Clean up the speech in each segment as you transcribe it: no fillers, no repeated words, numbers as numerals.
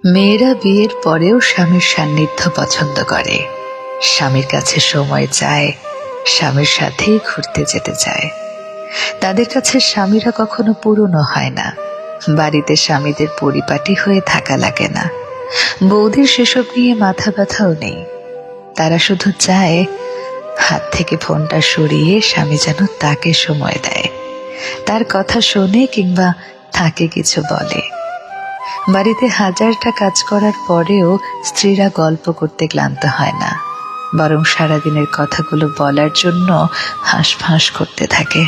মেয়েরা বিয়ের পরেও স্বামীর সান্নিধ্য পছন্দ করে, স্বামীর কাছে সময় চায়, স্বামীর সাথেই ঘুরতে যেতে চায়। তাদের কাছে স্বামীরা কখনো পুরনো হয় না, বাড়িতে স্বামীদের পরিপাটি হয়ে থাকা লাগে না। বৌদির সেসব নিয়ে মাথা ব্যথাও নেই। তারা শুধু চায় হাত থেকে ফোনটা সরিয়ে স্বামী যেন তাকে সময় দেয়, তার কথা শোনে কিংবা তাকে কিছু বলে। বাড়িতে হাজারটা কাজ করার পরেও স্ত্রীরা গল্প করতে ক্লান্ত হয় না, বরং সারাদিনের কথাগুলো বলার জন্য হাঁসফাঁস করতে থাকে।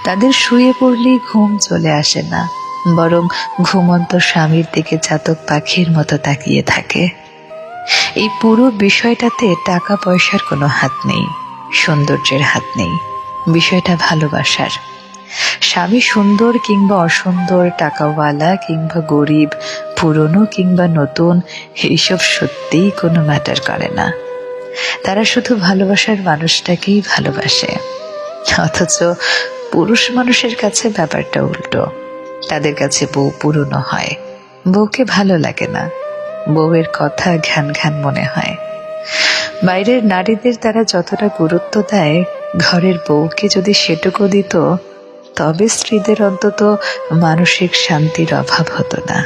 তাদের শুয়ে পড়লেই ঘুম চলে আসে না, বরং ঘুমন্ত স্বামীর দিকে চাতক পাখির মতো তাকিয়ে থাকে। এই পুরো বিষয়টাতে টাকা পয়সার কোনো হাত নেই, সৌন্দর্যের হাত নেই, বিষয়টা ভালোবাসার। স্বামী সুন্দর কিংবা অসুন্দর, টাকাওয়ালা কিংবা গরিব, পুরনো কিংবা নতুন, এইসব সত্যিই কোনো ম্যাটার করে না। তারা শুধু ভালোবাসার মানুষটাকেই ভালোবাসে। অথচ পুরুষ মানুষের কাছে ব্যাপারটা উল্টো। তাদের কাছে বউ পুরনো হয়, বউকে ভালো লাগে না, বউয়ের কথা ঘ্যান ঘ্যান মনে হয়। বাইরের নারীদের তারা যতটা গুরুত্ব দেয়, ঘরের বউকে যদি সেটুকু দিত, তবে স্ত্রীদের অন্তত মানসিক শান্তির অভাব হতো না।